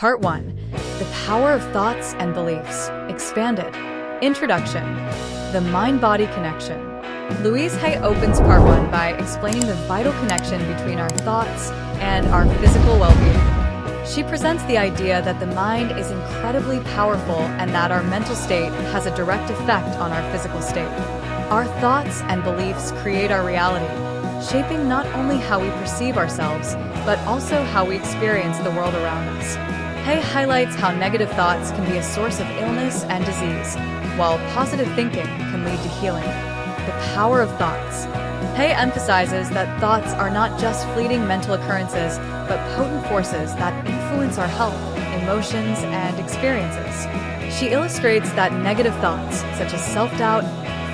Part 1. The Power of Thoughts and Beliefs. Expanded. Introduction. The Mind-Body Connection. Louise Hay opens Part 1 by explaining the vital connection between our thoughts and our physical well-being. She presents the idea that the mind is incredibly powerful and that our mental state has a direct effect on our physical state. Our thoughts and beliefs create our reality, shaping not only how we perceive ourselves, but also how we experience the world around us. Hay highlights how negative thoughts can be a source of illness and disease, while positive thinking can lead to healing. The power of thoughts. Hay emphasizes that thoughts are not just fleeting mental occurrences, but potent forces that influence our health, emotions, and experiences. She illustrates that negative thoughts, such as self-doubt,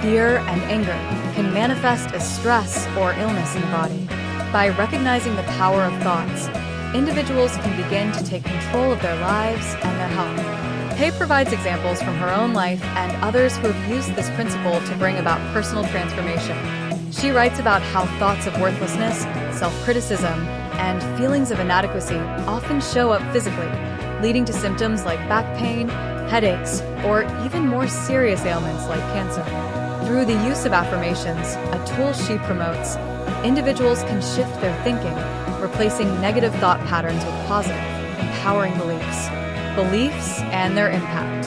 fear, and anger, can manifest as stress or illness in the body. By recognizing the power of thoughts, individuals can begin to take control of their lives and their health. Hay provides examples from her own life and others who have used this principle to bring about personal transformation. She writes about how thoughts of worthlessness, self-criticism, and feelings of inadequacy often show up physically, leading to symptoms like back pain, headaches, or even more serious ailments like cancer. Through the use of affirmations, a tool she promotes, individuals can shift their thinking, replacing negative thought patterns with positive, empowering beliefs. Beliefs and their impact.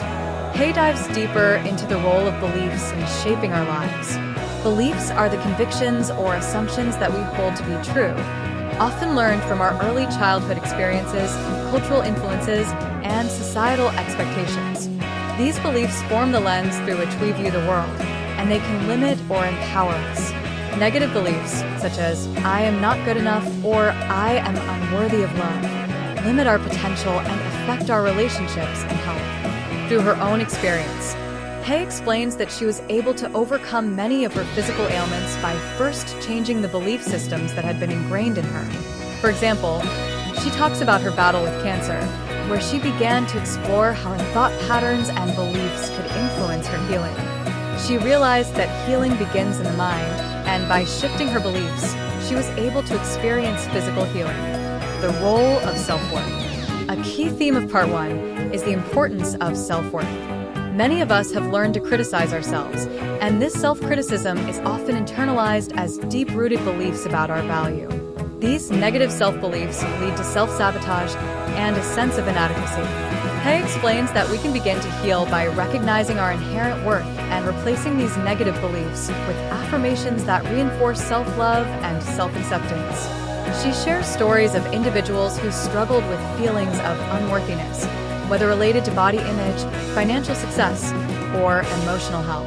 Hay dives deeper into the role of beliefs in shaping our lives. Beliefs are the convictions or assumptions that we hold to be true, often learned from our early childhood experiences, cultural influences, and societal expectations. These beliefs form the lens through which we view the world, and they can limit or empower us. Negative beliefs, such as "I am not good enough" or "I am unworthy of love," limit our potential and affect our relationships and health. Through her own experience, Hay explains that she was able to overcome many of her physical ailments by first changing the belief systems that had been ingrained in her. For example, she talks about her battle with cancer, where she began to explore how her thought patterns and beliefs could influence her healing. She realized that healing begins in the mind, and by shifting her beliefs, she was able to experience physical healing. The role of self-worth. A key theme of Part 1 is the importance of self-worth. Many of us have learned to criticize ourselves, and this self-criticism is often internalized as deep-rooted beliefs about our value. These negative self-beliefs lead to self-sabotage and a sense of inadequacy. Hay explains that we can begin to heal by recognizing our inherent worth and replacing these negative beliefs with affirmations that reinforce self-love and self-acceptance. She shares stories of individuals who struggled with feelings of unworthiness, whether related to body image, financial success, or emotional health.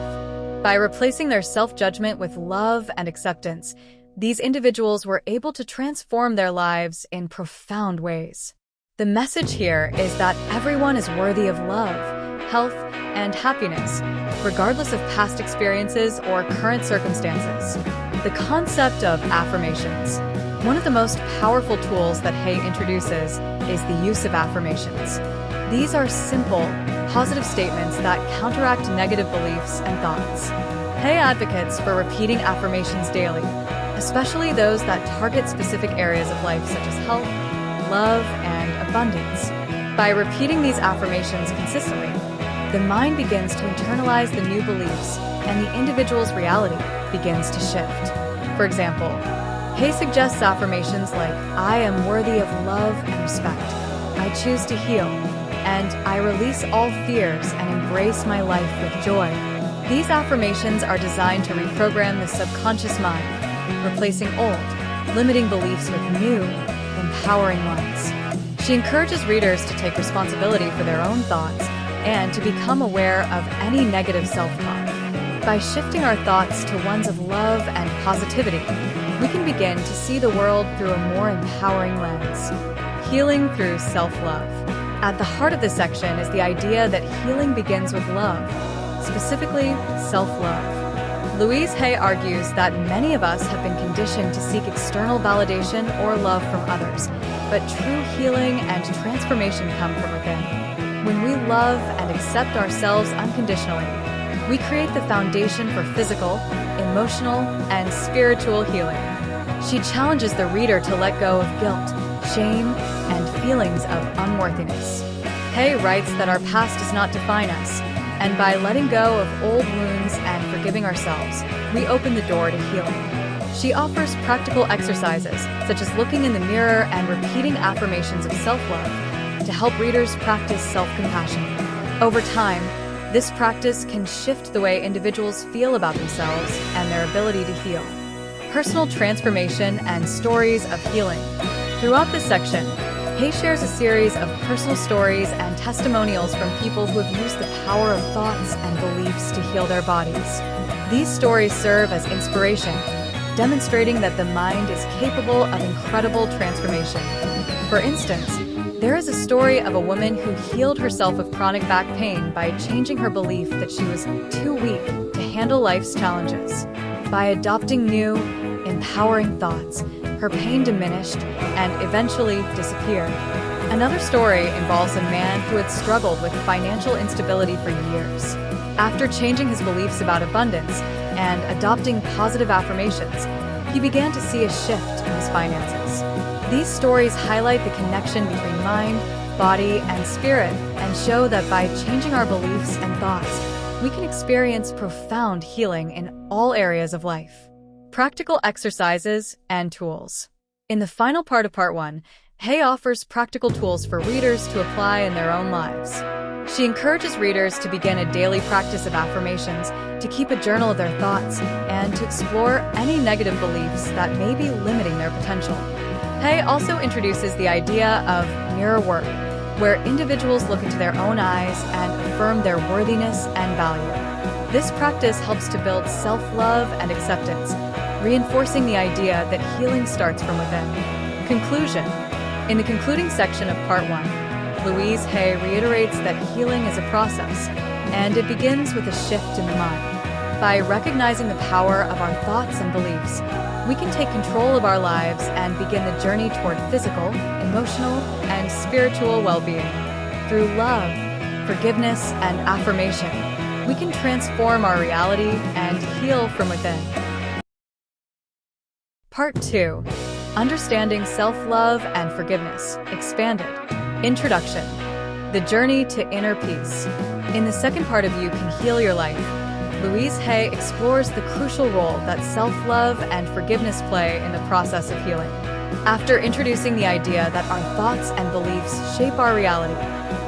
By replacing their self-judgment with love and acceptance, these individuals were able to transform their lives in profound ways. The message here is that everyone is worthy of love, health, and happiness, regardless of past experiences or current circumstances. The concept of affirmations. One of the most powerful tools that Hay introduces is the use of affirmations. These are simple, positive statements that counteract negative beliefs and thoughts. Hay advocates for repeating affirmations daily, especially those that target specific areas of life such as health, love, and abundance. By repeating these affirmations consistently, the mind begins to internalize the new beliefs and the individual's reality begins to shift. For example, Hay suggests affirmations like, "I am worthy of love and respect. I choose to heal. And I release all fears and embrace my life with joy." These affirmations are designed to reprogram the subconscious mind, replacing old, limiting beliefs with new, empowering ones. She encourages readers to take responsibility for their own thoughts and to become aware of any negative self-talk. By shifting our thoughts to ones of love and positivity, we can begin to see the world through a more empowering lens. Healing through self-love. At the heart of this section is the idea that healing begins with love, specifically self-love. Louise Hay argues that many of us have been conditioned to seek external validation or love from others, but true healing and transformation come from within. When we love and accept ourselves unconditionally, we create the foundation for physical, emotional, and spiritual healing. She challenges the reader to let go of guilt, shame, and feelings of unworthiness. Hay writes that our past does not define us, and by letting go of old wounds and forgiving ourselves, we open the door to healing. She offers practical exercises, such as looking in the mirror and repeating affirmations of self-love, to help readers practice self-compassion. Over time, this practice can shift the way individuals feel about themselves and their ability to heal. Personal transformation and stories of healing. Throughout this section, Hay shares a series of personal stories and testimonials from people who have used the power of thoughts and beliefs to heal their bodies. These stories serve as inspiration, demonstrating that the mind is capable of incredible transformation. For instance, there is a story of a woman who healed herself of chronic back pain by changing her belief that she was too weak to handle life's challenges. By adopting new, empowering thoughts, her pain diminished and eventually disappeared. Another story involves a man who had struggled with financial instability for years. After changing his beliefs about abundance and adopting positive affirmations, he began to see a shift in his finances. These stories highlight the connection between mind, body, and spirit and show that by changing our beliefs and thoughts, we can experience profound healing in all areas of life. Practical exercises and tools. In the final part of Part 1, Hay offers practical tools for readers to apply in their own lives. She encourages readers to begin a daily practice of affirmations, to keep a journal of their thoughts, and to explore any negative beliefs that may be limiting their potential. Hay also introduces the idea of mirror work, where individuals look into their own eyes and affirm their worthiness and value. This practice helps to build self-love and acceptance, reinforcing the idea that healing starts from within. Conclusion. In the concluding section of Part 1, Louise Hay reiterates that healing is a process, and it begins with a shift in the mind. By recognizing the power of our thoughts and beliefs, we can take control of our lives and begin the journey toward physical, emotional, and spiritual well-being. Through love, forgiveness, and affirmation, we can transform our reality and heal from within. Part 2. Understanding Self-Love and Forgiveness, Expanded. Introduction. The Journey to Inner Peace. In the second part of You Can Heal Your Life, Louise Hay explores the crucial role that self-love and forgiveness play in the process of healing. After introducing the idea that our thoughts and beliefs shape our reality,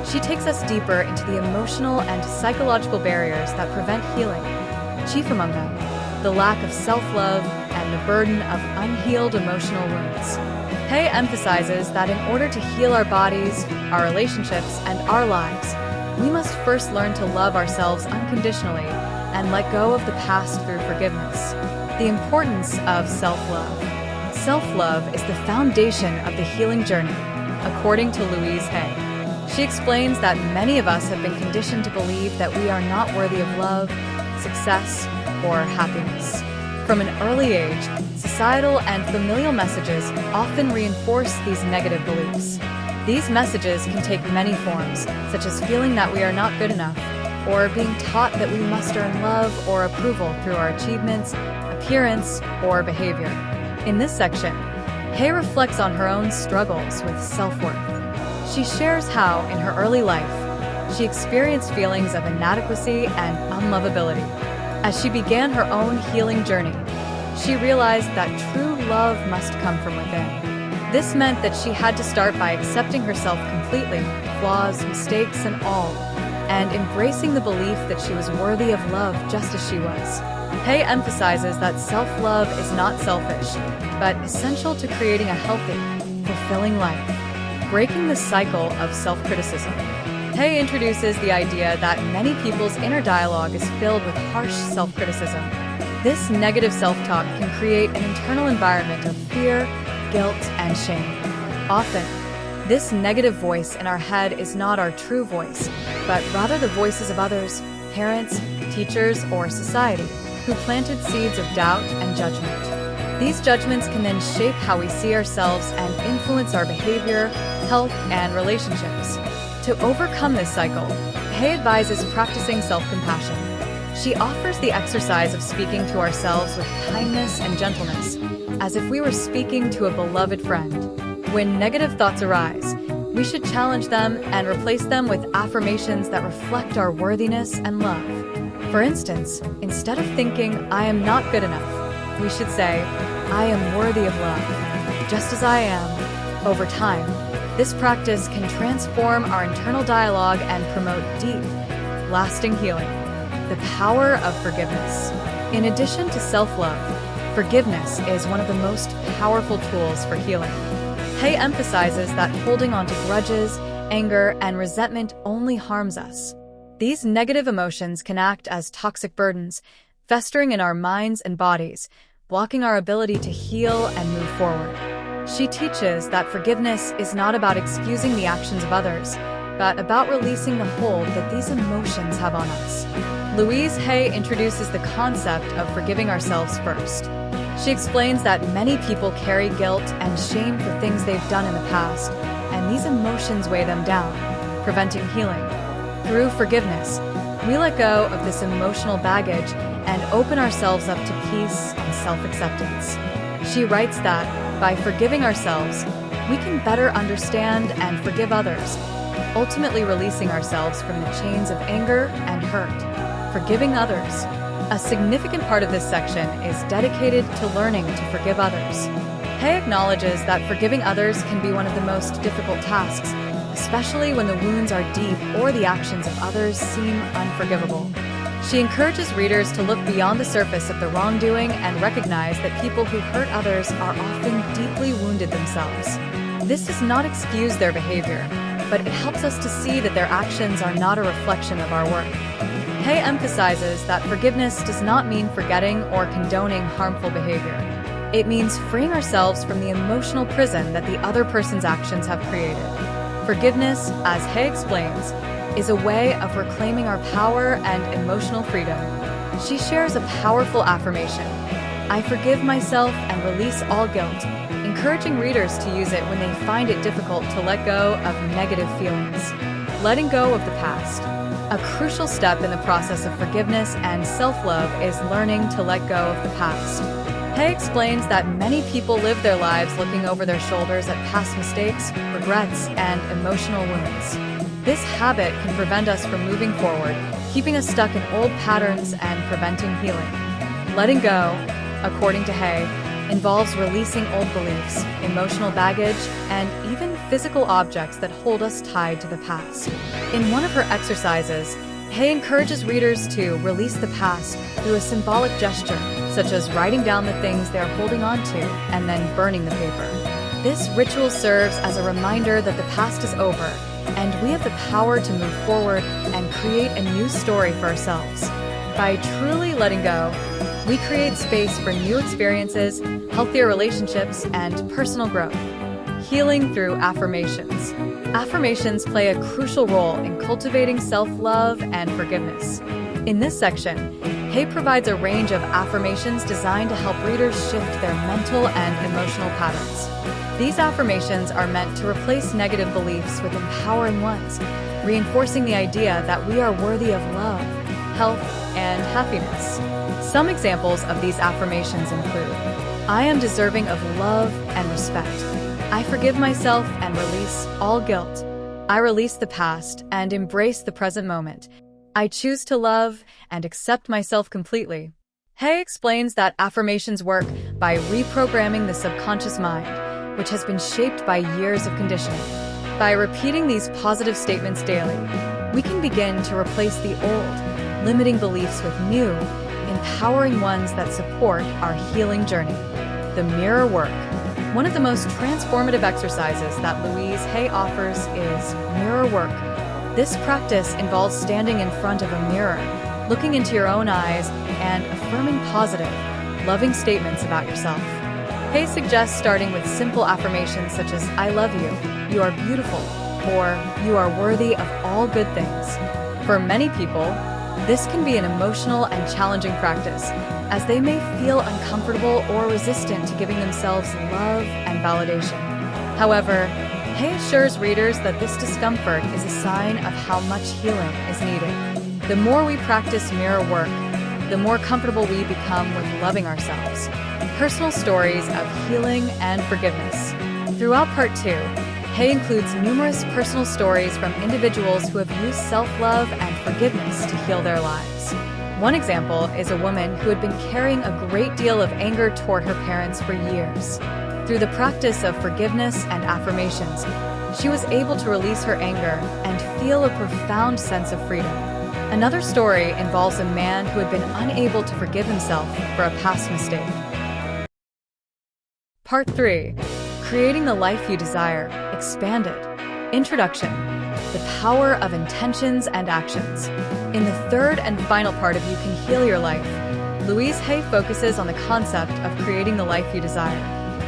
she takes us deeper into the emotional and psychological barriers that prevent healing. Chief among them, the lack of self-love and the burden of unhealed emotional wounds. Hay emphasizes that in order to heal our bodies, our relationships, and our lives, we must first learn to love ourselves unconditionally and let go of the past through forgiveness. The importance of self-love. Self-love is the foundation of the healing journey, according to Louise Hay. She explains that many of us have been conditioned to believe that we are not worthy of love, success, or happiness. From an early age, societal and familial messages often reinforce these negative beliefs. These messages can take many forms, such as feeling that we are not good enough, or being taught that we must earn love or approval through our achievements, appearance, or behavior. In this section, Hay reflects on her own struggles with self-worth. She shares how, in her early life, she experienced feelings of inadequacy and unlovability. As she began her own healing journey, she realized that true love must come from within. This meant that she had to start by accepting herself completely, flaws, mistakes, and all, and embracing the belief that she was worthy of love just as she was. Hay emphasizes that self-love is not selfish, but essential to creating a healthy, fulfilling life. Breaking the cycle of self-criticism. Hay introduces the idea that many people's inner dialogue is filled with harsh self-criticism. This negative self-talk can create an internal environment of fear, guilt, and shame. Often, this negative voice in our head is not our true voice, but rather the voices of others, parents, teachers, or society, who planted seeds of doubt and judgment. These judgments can then shape how we see ourselves and influence our behavior, health, and relationships. To overcome this cycle, Hay advises practicing self-compassion. She offers the exercise of speaking to ourselves with kindness and gentleness, as if we were speaking to a beloved friend. When negative thoughts arise, We should challenge them and replace them with affirmations that reflect our worthiness and love. For instance, instead of thinking, "I am not good enough," we should say, "I am worthy of love, just as I am." Over time, this practice can transform our internal dialogue and promote deep, lasting healing. The power of forgiveness. In addition to self-love, forgiveness is one of the most powerful tools for healing. Hay emphasizes that holding on to grudges, anger, and resentment only harms us. These negative emotions can act as toxic burdens, festering in our minds and bodies, blocking our ability to heal and move forward. She teaches that forgiveness is not about excusing the actions of others, but about releasing the hold that these emotions have on us. Louise Hay introduces the concept of forgiving ourselves first. She explains that many people carry guilt and shame for things they've done in the past, and these emotions weigh them down, preventing healing. Through forgiveness, we let go of this emotional baggage and open ourselves up to peace and self-acceptance. She writes that, by forgiving ourselves, we can better understand and forgive others, ultimately releasing ourselves from the chains of anger and hurt. Forgiving others. A significant part of this section is dedicated to learning to forgive others. Hay acknowledges that forgiving others can be one of the most difficult tasks, especially when the wounds are deep or the actions of others seem unforgivable. She encourages readers to look beyond the surface of the wrongdoing and recognize that people who hurt others are often deeply wounded themselves. This does not excuse their behavior, but it helps us to see that their actions are not a reflection of our worth. Hay emphasizes that forgiveness does not mean forgetting or condoning harmful behavior. It means freeing ourselves from the emotional prison that the other person's actions have created. Forgiveness, as Hay explains, is a way of reclaiming our power and emotional freedom. She shares a powerful affirmation: "I forgive myself and release all guilt," encouraging readers to use it when they find it difficult to let go of negative feelings. Letting go of the past. A crucial step in the process of forgiveness and self-love is learning to let go of the past. Hay explains that many people live their lives looking over their shoulders at past mistakes, regrets, and emotional wounds. This habit can prevent us from moving forward, keeping us stuck in old patterns and preventing healing. Letting go, according to Hay, involves releasing old beliefs, emotional baggage, and even physical objects that hold us tied to the past. In one of her exercises, Hay encourages readers to release the past through a symbolic gesture, such as writing down the things they're holding on to and then burning the paper. This ritual serves as a reminder that the past is over, and we have the power to move forward and create a new story for ourselves. By truly letting go, we create space for new experiences, healthier relationships, and personal growth. Healing through affirmations. Affirmations play a crucial role in cultivating self-love and forgiveness. In this section, Hay provides a range of affirmations designed to help readers shift their mental and emotional patterns. These affirmations are meant to replace negative beliefs with empowering ones, reinforcing the idea that we are worthy of love, health, and happiness. Some examples of these affirmations include: I am deserving of love and respect. I forgive myself and release all guilt. I release the past and embrace the present moment. I choose to love and accept myself completely. Hay explains that affirmations work by reprogramming the subconscious mind, which has been shaped by years of conditioning. By repeating these positive statements daily, we can begin to replace the old, limiting beliefs with new, empowering ones that support our healing journey. The mirror work. One of the most transformative exercises that Louise Hay offers is mirror work. This practice involves standing in front of a mirror, looking into your own eyes, and affirming positive, loving statements about yourself. Hay suggests starting with simple affirmations such as "I love you," "You are beautiful," or "You are worthy of all good things." For many people, this can be an emotional and challenging practice, as they may feel uncomfortable or resistant to giving themselves love and validation. However, Hay assures readers that this discomfort is a sign of how much healing is needed. The more we practice mirror work, the more comfortable we become with loving ourselves. Personal stories of healing and forgiveness. Throughout Part 2, Hay includes numerous personal stories from individuals who have used self-love and forgiveness to heal their lives. One example is a woman who had been carrying a great deal of anger toward her parents for years. Through the practice of forgiveness and affirmations, she was able to release her anger and feel a profound sense of freedom. Another story involves a man who had been unable to forgive himself for a past mistake. Part 3. Creating the Life You Desire, Expanded. Introduction. The Power of Intentions and Actions. In the third and final part of You Can Heal Your Life, Louise Hay focuses on the concept of creating the life you desire.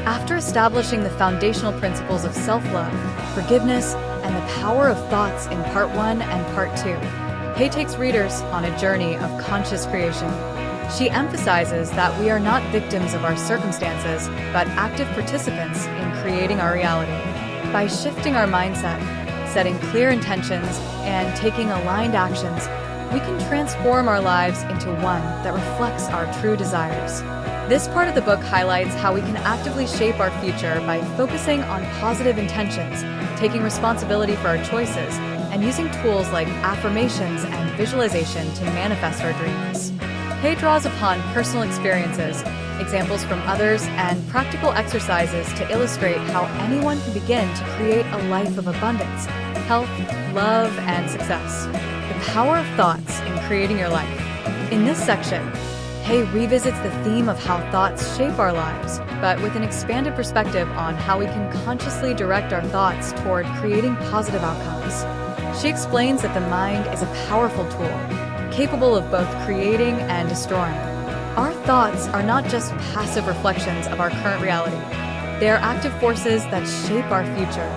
After establishing the foundational principles of self-love, forgiveness, and the power of thoughts in Part 1 and Part 2, Hay takes readers on a journey of conscious creation. She emphasizes that we are not victims of our circumstances, but active participants in creating our reality. By shifting our mindset, setting clear intentions, and taking aligned actions, we can transform our lives into one that reflects our true desires. This part of the book highlights how we can actively shape our future by focusing on positive intentions, taking responsibility for our choices, and using tools like affirmations and visualization to manifest our dreams. Hay draws upon personal experiences, examples from others, and practical exercises to illustrate how anyone can begin to create a life of abundance, health, love, and success. The power of thoughts in creating your life. In this section, Hay revisits the theme of how thoughts shape our lives, but with an expanded perspective on how we can consciously direct our thoughts toward creating positive outcomes. She explains that the mind is a powerful tool, capable of both creating and destroying. Our thoughts are not just passive reflections of our current reality. They are active forces that shape our future.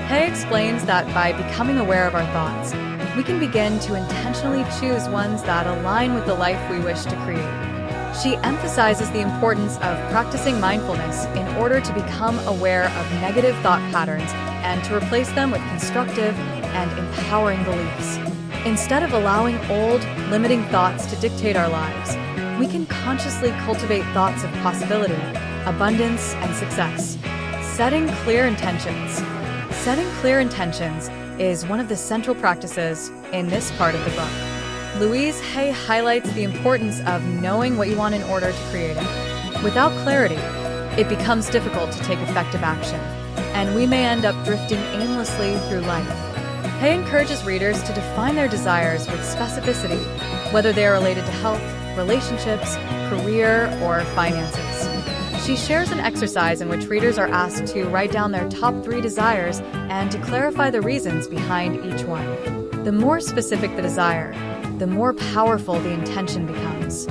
Hay explains that by becoming aware of our thoughts, we can begin to intentionally choose ones that align with the life we wish to create. She emphasizes the importance of practicing mindfulness in order to become aware of negative thought patterns and to replace them with constructive and empowering beliefs. Instead of allowing old, limiting thoughts to dictate our lives, we can consciously cultivate thoughts of possibility, abundance, and success. Setting clear intentions. Setting clear intentions is one of the central practices in this part of the book. Louise Hay highlights the importance of knowing what you want in order to create it. Without clarity, it becomes difficult to take effective action, and we may end up drifting aimlessly through life. Hay encourages readers to define their desires with specificity, whether they are related to health, relationships, career, or finances. She shares an exercise in which readers are asked to write down their top 3 desires and to clarify the reasons behind each one. The more specific the desire, the more powerful the intention becomes.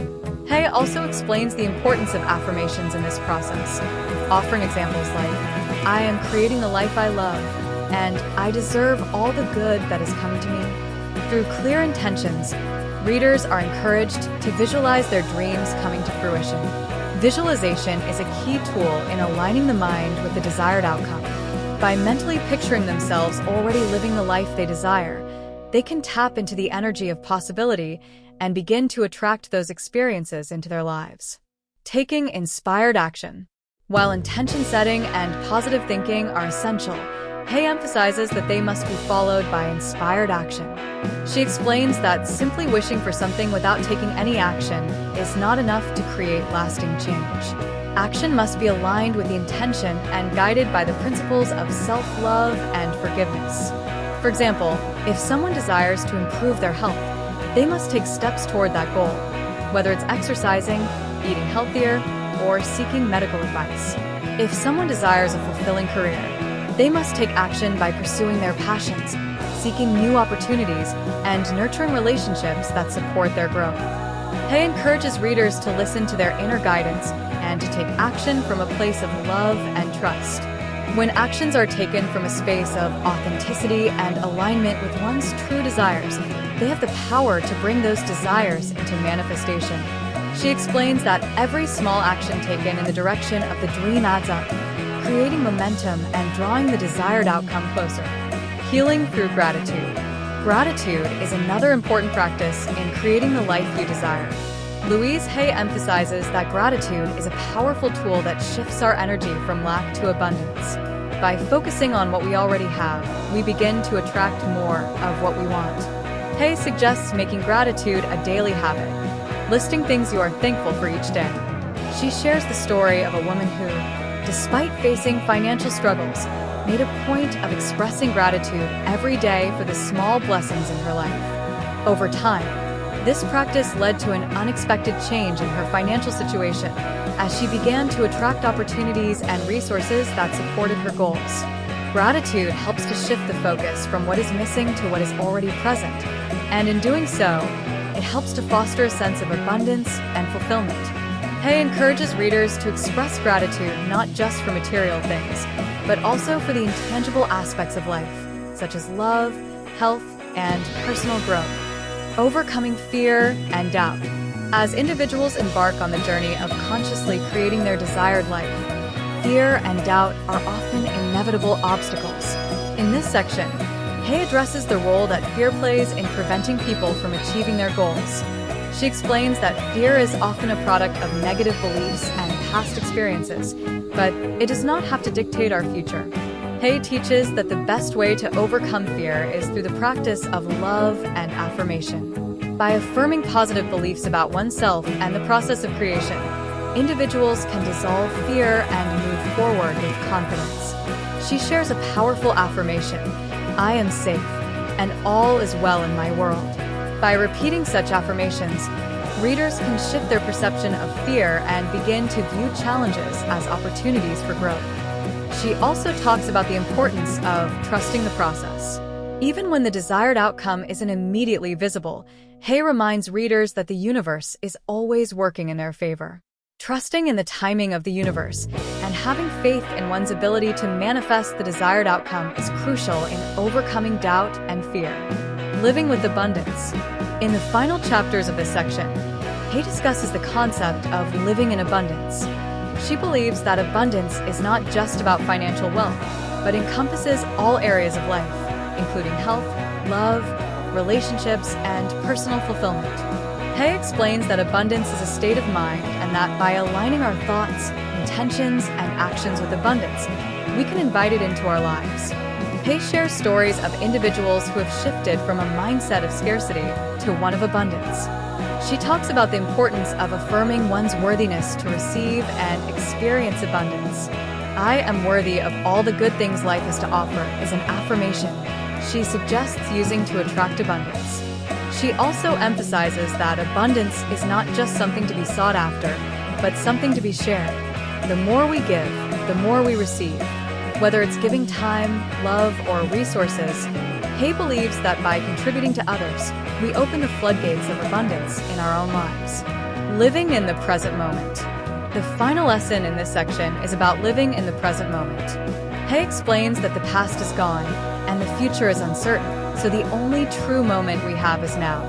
Hay also explains the importance of affirmations in this process, offering examples like, "I am creating the life I love," and "I deserve all the good that is coming to me." Through clear intentions, readers are encouraged to visualize their dreams coming to fruition. Visualization is a key tool in aligning the mind with the desired outcome. By mentally picturing themselves already living the life they desire, they can tap into the energy of possibility and begin to attract those experiences into their lives. Taking inspired action. While intention setting and positive thinking are essential, Hay emphasizes that they must be followed by inspired action. She explains that simply wishing for something without taking any action is not enough to create lasting change. Action must be aligned with the intention and guided by the principles of self-love and forgiveness. For example, if someone desires to improve their health, they must take steps toward that goal, whether it's exercising, eating healthier, or seeking medical advice. If someone desires a fulfilling career, they must take action by pursuing their passions, seeking new opportunities, and nurturing relationships that support their growth. Hay encourages readers to listen to their inner guidance and to take action from a place of love and trust. When actions are taken from a space of authenticity and alignment with one's true desires, they have the power to bring those desires into manifestation. She explains that every small action taken in the direction of the dream adds up, creating momentum and drawing the desired outcome closer. Healing through gratitude. Gratitude is another important practice in creating the life you desire. Louise Hay emphasizes that gratitude is a powerful tool that shifts our energy from lack to abundance. by focusing on what we already have, we begin to attract more of what we want. Hay suggests making gratitude a daily habit, listing things you are thankful for each day. She shares the story of a woman who, despite facing financial struggles, made a point of expressing gratitude every day for the small blessings in her life. Over time, this practice led to an unexpected change in her financial situation as she began to attract opportunities and resources that supported her goals. Gratitude helps to shift the focus from what is missing to what is already present, and in doing so, it helps to foster a sense of abundance and fulfillment. Hay encourages readers to express gratitude not just for material things, but also for the intangible aspects of life, such as love, health, and personal growth. Overcoming fear and doubt. As individuals embark on the journey of consciously creating their desired life, fear and doubt are often inevitable obstacles. In this section, Hay addresses the role that fear plays in preventing people from achieving their goals. She explains that fear is often a product of negative beliefs and past experiences, but it does not have to dictate our future. Hay teaches that the best way to overcome fear is through the practice of love and affirmation. By affirming positive beliefs about oneself and the process of creation, individuals can dissolve fear and move forward with confidence. She shares a powerful affirmation: "I am safe, and all is well in my world." By repeating such affirmations, readers can shift their perception of fear and begin to view challenges as opportunities for growth. She also talks about the importance of trusting the process. Even when the desired outcome isn't immediately visible, Hay reminds readers that the universe is always working in their favor. Trusting in the timing of the universe and having faith in one's ability to manifest the desired outcome is crucial in overcoming doubt and fear. Living with abundance. In the final chapters of this section, Hay discusses the concept of living in abundance. She believes that abundance is not just about financial wealth, but encompasses all areas of life, including health, love, relationships, and personal fulfillment. Hay explains that abundance is a state of mind and that by aligning our thoughts, intentions, and actions with abundance, we can invite it into our lives. Hay shares stories of individuals who have shifted from a mindset of scarcity to one of abundance. She talks about the importance of affirming one's worthiness to receive and experience abundance. "I am worthy of all the good things life has to offer" is an affirmation she suggests using to attract abundance. She also emphasizes that abundance is not just something to be sought after, but something to be shared. The more we give, the more we receive. Whether it's giving time, love, or resources, Hay believes that by contributing to others, we open the floodgates of abundance in our own lives. Living in the present moment. The final lesson in this section is about living in the present moment. Hay explains that the past is gone and the future is uncertain, so the only true moment we have is now.